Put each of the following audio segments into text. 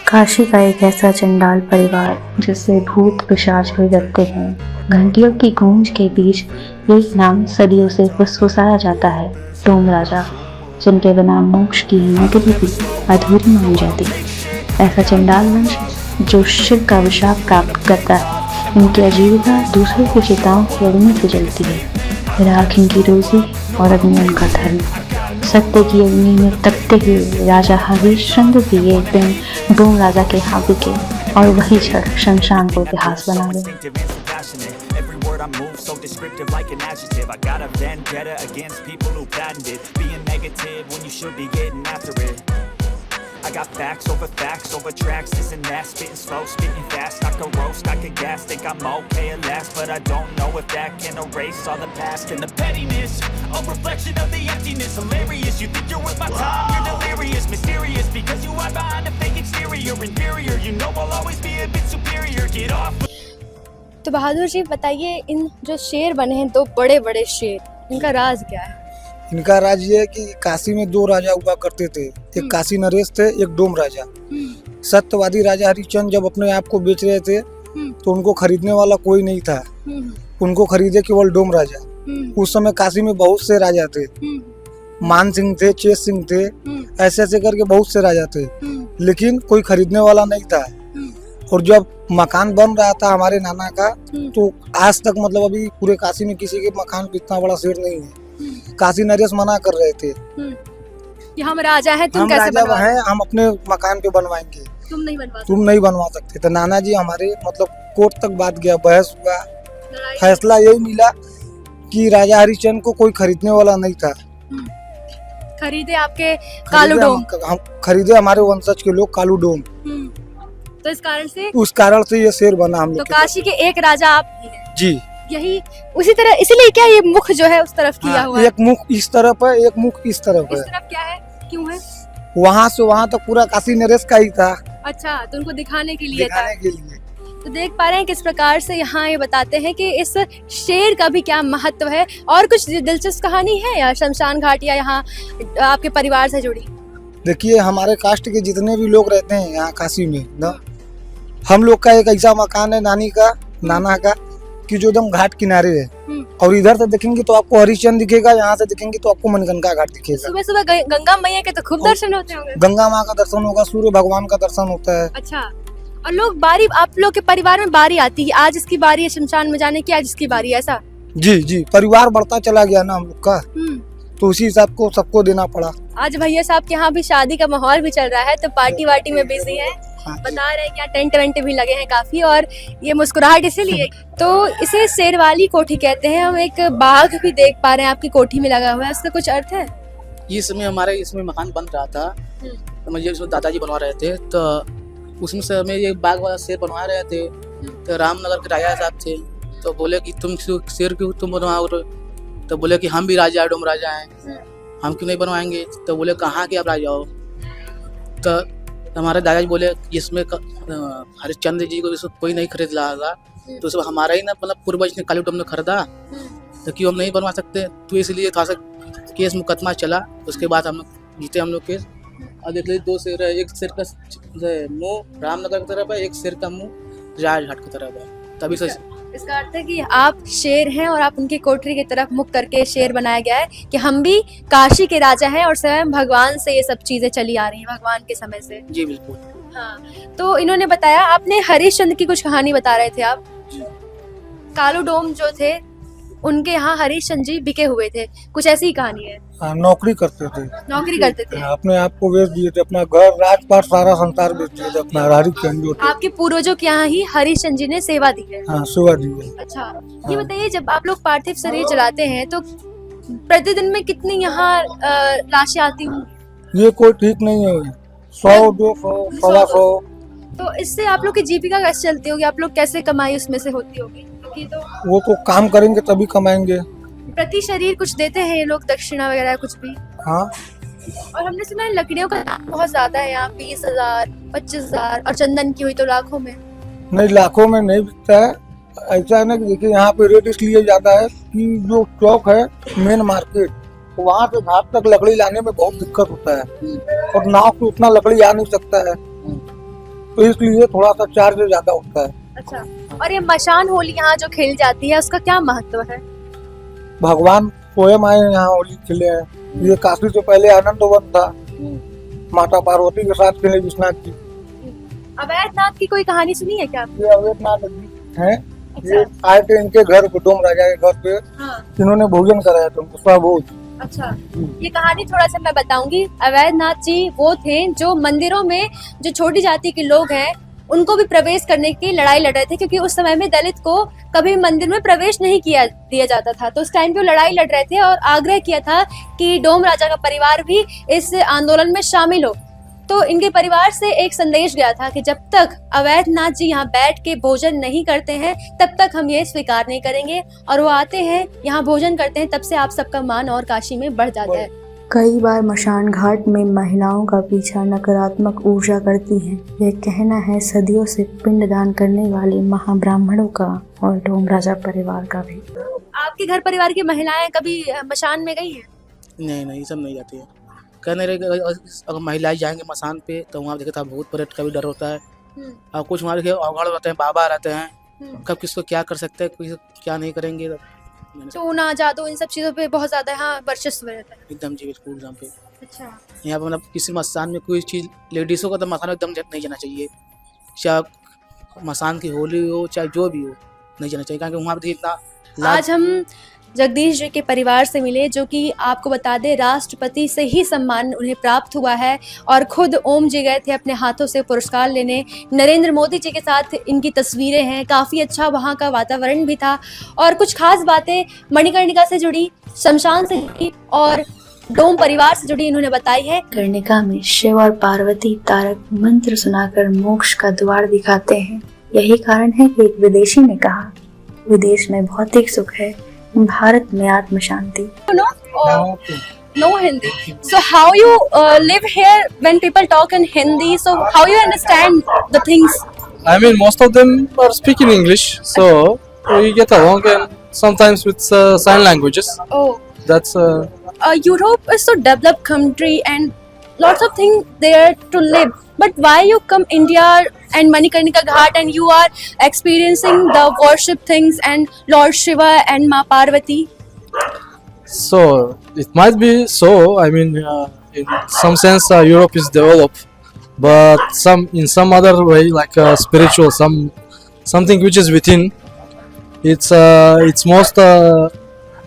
काशी का एक ऐसा चंडाल परिवार जिससे भूत पिशाच भी डरते हैं। घंटियों की गूंज के बीच एक नाम सदियों से फुसफुसाया जाता है, डोम राजा, जिनके बिना मोक्ष की नगरी भी अधूरी मान जाती। ऐसा चंडाल वंश जो शिव का अभिशाप प्राप्त करता है, इनकी आजीविका दूसरों की चिताओं की अग्नि से जलती है। राख इनकी रोजी और अग्नि उनका धर्म। सत्य की अग्नि में तपते हुए राजा हरिश्चंद्र भी एक दिन डोम राजा के यहाँ बिके और वही क्षण शमशान को इतिहास बना गए। Every word I move so descriptive like an adjective. I got a vendetta against people who patented being negative when you should be getting after it. I got facts over tracks, this and that, spitting slow, spitting fast. I could roast, I could gas, think I'm okay at last, but I don't know if that can erase all the past and the pettiness, a reflection of the emptiness. Hilarious, you think you're worth my time, you're delirious, mysterious, because you hide behind a fake exterior. Inferior, you know I'll always be a bit superior. Get off. तो बहादुर जी बताइए, इन जो शेर बने हैं दो बड़े बड़े शेर, इनका राज क्या है? इनका राज ये है कि काशी में दो राजा हुआ करते थे, एक काशी नरेश थे, एक डोम राजा। सत्यवादी राजा हरिश्चंद्र जब अपने आप को बेच रहे थे तो उनको खरीदने वाला कोई नहीं था। उनको खरीदे केवल डोम राजा। उस समय काशी में बहुत से राजा थे, मान सिंह थे, चेत सिंह थे, ऐसे ऐसे करके बहुत से राजा थे, लेकिन कोई खरीदने वाला नहीं था। और जब मकान बन रहा था हमारे नाना का, तो आज तक मतलब अभी पूरे काशी में किसी के मकान पे इतना बड़ा शेर नहीं है। काशी नरेश मना कर रहे थे कि हम राजा हैं, तुम हम कैसे राजा बनवाओगे? हैं, हम अपने मकान पे बनवाएंगे, तुम नहीं बनवा सकते। तो नाना जी हमारे मतलब कोर्ट तक बात गया, बहस हुआ, सकते। फैसला यही मिला कि राजा हरिश्चंद्र को कोई खरीदने वाला नहीं था। खरीदे आपके कालू डोम। हम खरीदे हमारे वंशज के लोग कालू डोम। तो इस कारण से उस कारण से ये शेर बना हम तो लोग काशी के एक राजा आप ही हैं। जी यही उसी तरह, इसीलिए क्या ये मुख जो है उस तरफ किया हुआ है? एक मुख इस तरफ है, एक मुख इस तरफ इस है। तरफ क्या है, क्यों है? वहाँ से वहाँ तक पूरा काशी नरेश का ही था, अच्छा, तो उनको दिखाने के लिए था। दिखाने के लिए। तो देख पा रहे हैं किस प्रकार से यहाँ ये बताते हैं कि इस शेर का भी क्या महत्व है। और कुछ दिलचस्प कहानी है या शमशान घाट या यहाँ आपके परिवार से जुड़ी? देखिए, हमारे कास्ट के जितने भी लोग रहते हैं यहाँ काशी में ना, हम लोग का एक ऐसा मकान है नानी का, नाना का, कि जो एकदम घाट किनारे है। और इधर से देखेंगे तो आपको हरिश्चंद्र दिखेगा, यहाँ से देखेंगे तो आपको मनगंगा घाट दिखेगा। सुबह सुबह गंगा मैया के तो खूब दर्शन होते होंगे। गंगा माँ का दर्शन होगा, सूर्य भगवान का दर्शन होता है। अच्छा, और लोग बारी, आप लोग के परिवार में बारी आती है, आज इसकी बारी है शमशान में जाने की, आज इसकी बारी है, ऐसा? जी जी, परिवार बढ़ता चला गया ना हम लोग का, तो उसी हिसाब को सबको देना पड़ा। आज भैया साहब के यहाँ भी शादी का माहौल भी चल रहा है, तो पार्टी वार्टी में बिजी है। बता रहे हैं क्या टेंट वेंट भी लगे हैं काफी, और ये मुस्कुराहट इसीलिए। तो इसे शेरवाली कोठी कहते हैं। हम एक बाघ भी देख पा रहे हैं आपकी कोठी में लगा हुआ है, उसका कुछ अर्थ है? ये समय हमारे इसमें मकान बन रहा था, तो मुझे उसमें दादाजी बनवा रहे थे, तो उसमें से हमें ये बाघ वाला शेर बनवा रहे थे। तो रामनगर के राजा साहब थे, तो बोले कि तुम शेर क्यों तुम बनवाओ? तो बोले कि हम भी राजा डोम राजा हैं, हम क्यों नहीं बनवाएंगे? तो बोले कहाँ के आप राजा हो? तो हमारे दादाजी बोले इसमें हरिश्चंद्र जी को इसमें कोई नहीं खरीद रहा था, तो उसमें हमारा ही ना मतलब पूर्वज ने कालू डोम ने खरीदा, तो क्यों हम नहीं बनवा सकते? तो इसलिए थोड़ा सा केस मुकदमा चला। उसके बाद हम लोग जीते, हम लोग केस। और देख लीजिए, दो शेर है, एक शेर का मुँह रामनगर की तरफ है, एक शेर का मुँह राजघाट की तरफ है। तभी से इसका अर्थ है कि आप शेर हैं और आप उनकी कोठरी की तरफ मुख करके शेर बनाया गया है कि हम भी काशी के राजा हैं और स्वयं भगवान से ये सब चीजें चली आ रही हैं, भगवान के समय से। जी बिल्कुल। हाँ, तो इन्होंने बताया, आपने हरिश्चंद्र की कुछ कहानी बता रहे थे आप। कालू डोम जो थे उनके यहाँ हरिश्चंद्र जी बिके हुए थे, कुछ ऐसी ही कहानी है? नौकरी करते थे, नौकरी करते थे, अपने आप को बेच दिए थे, अपना घर राजपाट सारा संसार बेच दिए थे अपना। हरिश्चंद्र आपके पूर्वजों के यहाँ ही हरिश्चंद्र जी ने सेवा दी है? हाँ, सेवा दी है। अच्छा, ये बताइए, जब आप लोग पार्थिव शरीर जलाते हैं तो प्रतिदिन में कितनी यहाँ लाशें आती होंगी? ये कोई ठीक नहीं है, 100, 200, 125। तो इससे आप लोग की जीविका कैसे चलती होगी? आप लोग कैसे कमाई उसमें से होती होगी? क्योंकि तो वो तो काम करेंगे तभी कमाएंगे। प्रति शरीर कुछ देते हैं ये लोग, दक्षिणा वगैरह कुछ भी? हाँ, और हमने सुना है लकड़ियों का दाम बहुत ज्यादा है यहाँ, 20,000, 25,000, और चंदन की हुई तो लाखों में। नहीं, लाखों में नहीं बिकता है। ऐसा है ना कि देखिए, यहाँ पे रेट इसलिए ज्यादा है कि जो चौक है मेन मार्केट, वहाँ से घाट तक लकड़ी लाने में बहुत दिक्कत होता है, और नाव से उतना लकड़ी आ नहीं सकता है। तो इसलिए थोड़ा सा चार्ज ज्यादा होता है। अच्छा, और ये मशान होली यहाँ जो खेली जाती है उसका क्या महत्व है? भगवान स्वयं आए यहाँ होली खेले हैं। ये काशी से पहले आनंद वन था, माता पार्वती के साथ खेले विश्वनाथ जी। अवैधनाथ की कोई कहानी सुनी है क्या आपने? ये अवैधनाथ है, ये आए थे इनके घर पे, डोम राजा के घर पे, हाँ। इन्होंने भोजन कराया था उनको, स्वभोज। अच्छा, ये कहानी थोड़ा सा मैं बताऊंगी। अवैधनाथ जी वो थे जो मंदिरों में जो छोटी जाति के लोग हैं उनको भी प्रवेश करने की लड़ाई लड़ रहे थे, क्योंकि उस समय में दलित को कभी मंदिर में प्रवेश नहीं दिया जाता था। तो उस टाइम पे वो लड़ाई लड़ रहे थे और आग्रह किया था कि डोम राजा का परिवार भी इस आंदोलन में शामिल हो। तो इनके परिवार से एक संदेश गया था कि जब तक अवैधनाथ जी यहाँ बैठ के भोजन नहीं करते हैं तब तक हम ये स्वीकार नहीं करेंगे। और वो आते हैं यहाँ भोजन करते हैं, तब से आप सबका मान और काशी में बढ़ जाता है। कई बार मशान घाट में महिलाओं का पीछा नकारात्मक ऊर्जा करती है। यह कहना है सदियों से पिंडदान करने वाले महाब्राह्मणों का और डोम राजा परिवार का भी। आपके घर परिवार की महिलाएं कभी मशान में गई हैं? नहीं, सब नहीं जाती है। कहने रहे अगर महिलाएं जाएंगे मसान पे तो वहाँ देखा था भूत प्रेत का भी डर होता है। और कुछ हमारे के अवगढ़ रहते हैं, बाबा रहते हैं, कब किसको क्या कर सकते हैं, कोई क्या नहीं करेंगे। टोना जादू इन सब चीजों पे बहुत ज्यादा यहाँ वर्चस्व रहता है। एकदम जी, बिल्कुल एकदम पे। अच्छा, यहाँ पे मतलब किसी मसान में कोई चीज़ लेडीज़ों का तो मसान में एकदम नहीं जाना चाहिए, चाहे मसान की होली हो चाहे जो भी हो, नहीं जाना चाहिए। क्योंकि वहाँ पे इतना आज हम जगदीश जी के परिवार से मिले, जो कि आपको बता दें राष्ट्रपति से ही सम्मान उन्हें प्राप्त हुआ है। और खुद ओम जी गए थे अपने हाथों से पुरस्कार लेने। नरेंद्र मोदी जी के साथ इनकी तस्वीरें हैं। काफ़ी अच्छा वहाँ का वातावरण भी था और कुछ खास बातें मणिकर्णिका से जुड़ी, शमशान से जुड़ी और डोम परिवार से जुड़ी इन्होंने बताई है। कर्णिका में शिव और पार्वती तारक मंत्र सुनाकर मोक्ष का द्वार दिखाते हैं। यही कारण है कि एक विदेशी ने कहा, विदेश में भौतिक सुख है, भारत में आत्म शांति। No Hindi. So how you live here when people talk in Hindi? So how you understand the things? I mean, most of them are speaking English, so we get along, and sometimes with sign languages. Oh, That's Europe is so developed country and lots of things there to live. But why you come India and Manikarnika Ghat and you are experiencing the worship things and Lord Shiva and Ma Parvati? so. It might be so. I mean, in some sense, Europe is developed, but in some other way, like spiritual, something which is within. It's most.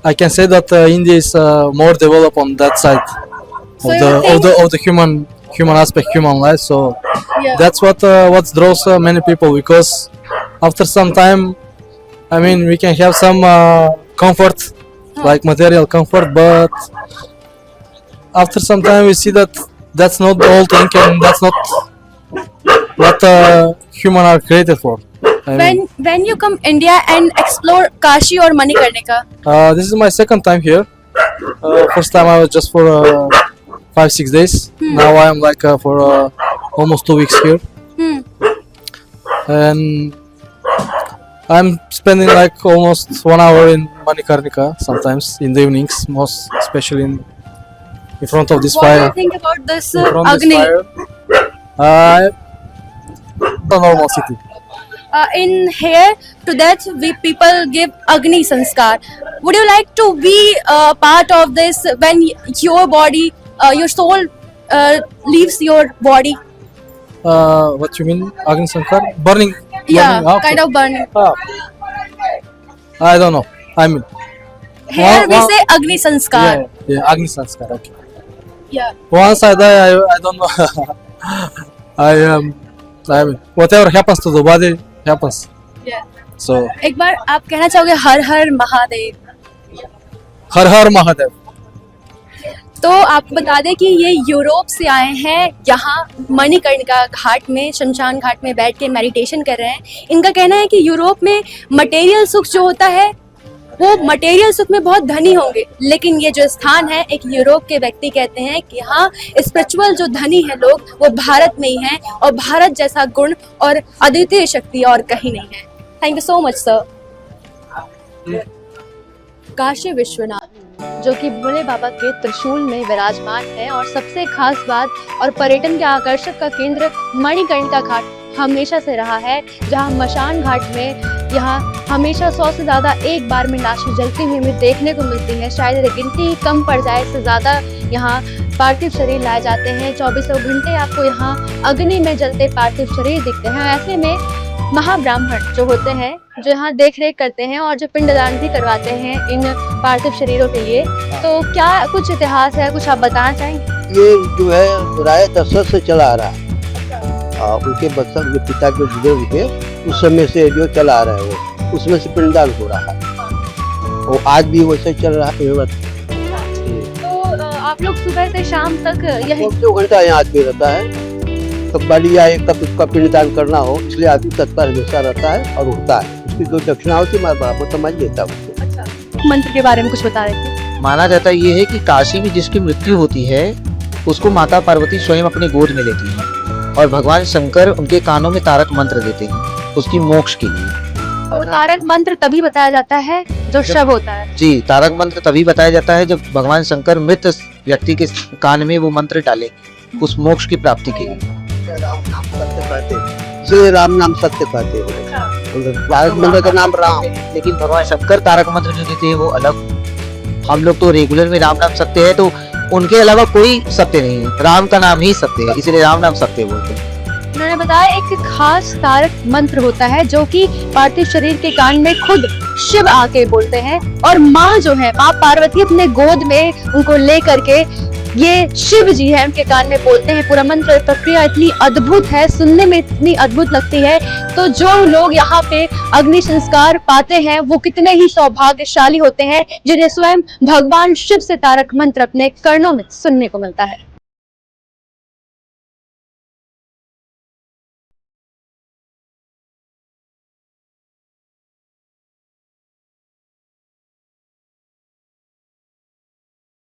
I can say that India is more developed on that side So you of the human aspect, human life. So Yeah. that's what draws many people, because after some time, I mean, we can have some comfort, like material comfort, but after some time we see that that's not the whole thing, and that's not what human are created for. I mean, When you come India and explore Kashi or Manikarnika? this is my second time here. First time I was just for 5-6 days. Now I am like for almost 2 weeks here, and I'm spending like almost 1 hour in Manikarnika sometimes in the evenings, most especially in front of this What do fire. you think about this In front of this Agni? fire. The normal city. In here, to that people give Agni Sanskar. Would you like to be part of this when your body, your soul leaves your body? What you mean? Agni Sankar? Burning? Yeah, Burning? Okay. kind of burning. I don't know. I mean, Here we Wow. say Agni Sanskar. yeah, Agni Sanskar. Okay. Yeah. Once I die, I don't know. I mean, whatever happens to the body happens. Yeah. So, एक बार आप कहना चाहोगे हर हर Mahadev? Har Har Mahadev. तो आपको बता दें कि ये यूरोप से आए हैं, यहाँ मणिकर्णिका घाट में, शमशान घाट में बैठ के मेडिटेशन कर रहे हैं। इनका कहना है कि यूरोप में मटेरियल सुख जो होता है वो मटेरियल सुख में बहुत धनी होंगे, लेकिन ये जो स्थान है, एक यूरोप के व्यक्ति कहते हैं कि हाँ, स्पिरिचुअल जो धनी है लोग वो भारत में ही हैं और भारत जैसा गुण और अद्वितीय शक्ति और कहीं नहीं है। Thank you so much sir. Kashi Vishwanath जो कि भोले बाबा के त्रिशूल में विराजमान है और सबसे खास बात और पर्यटन के आकर्षक का केंद्र मणिकर्णिका घाट हमेशा से रहा है, जहां मशान घाट में यहाँ हमेशा 100 से ज़्यादा एक बार में लाशें जलती हुई हमें देखने को मिलती हैं। शायद गिनती कम पड़ जाए, इससे ज़्यादा यहाँ पार्थिव शरीर लाए जाते हैं। 24 घंटे आपको यहाँ अग्नि में जलते पार्थिव शरीर दिखते हैं। ऐसे में महाब्राह्मण जो होते हैं, जो यहाँ देख रेख करते हैं और जो पिंडदान भी करवाते हैं इन पार्थिव शरीरों के लिए, तो क्या कुछ इतिहास है, कुछ आप बताना चाहेंगे? ये जो है राय दशरथ से चला आ रहा है। उनके बच्चा जो पिता जो गुजरे हुए उस समय से जो चला आ रहा है, वो उसमें से पिंडदान हो रहा है और आज भी वैसे चल रहा है। तो आप लोग सुबह से शाम तक यही 2 घंटा यहाँ आदमी रहता है। तब बड़ी आए तब उसका पिंडदान करना हो, इसलिए आदमी तत्पर हमेशा रहता है और होता है। उसकी जो दक्षिणा होती है बराबर समझ लेता है। मंत्र के बारे में कुछ बता रहे थे? माना जाता ये है कि काशी में जिसकी मृत्यु होती है उसको माता पार्वती स्वयं अपने गोद में लेती हैं और भगवान शंकर उनके कानों में तारक मंत्र देते हैं उसकी मोक्ष के लिए। और तारक मंत्र तभी बताया जाता है जो शव होता है। जी, तारक मंत्र तभी बताया जाता है जब भगवान शंकर मृत व्यक्ति के कान में वो मंत्र डाले उस मोक्ष की प्राप्ति के लिए। इसलिए राम नाम सत्य कहते हैं। तारक मंत्र का नाम राम, लेकिन भगवान शंकर तारक मंत्र जो देते हैं वो अलग। हम लोग तो रेगुलर में राम नाम सत्य है, तो उनके अलावा कोई सत्य नहीं है, राम का नाम ही सत्य है, इसलिए राम नाम सत्य बोलते हैं। उन्होंने बताया एक खास तारक मंत्र होता है जो कि पार्थिव शरीर के कान में खुद शिव आके बोलते हैं और माँ जो है, माँ पार्वती अपने गोद में उनको ले करके ये शिव जी है उनके कान में बोलते हैं। पूरा मंत्र प्रक्रिया इतनी अद्भुत है, सुनने में इतनी अद्भुत लगती है। तो जो लोग यहाँ पे अग्नि संस्कार पाते हैं वो कितने ही सौभाग्यशाली होते हैं जिन्हें स्वयं भगवान शिव से तारक मंत्र अपने कर्णों में सुनने को मिलता है।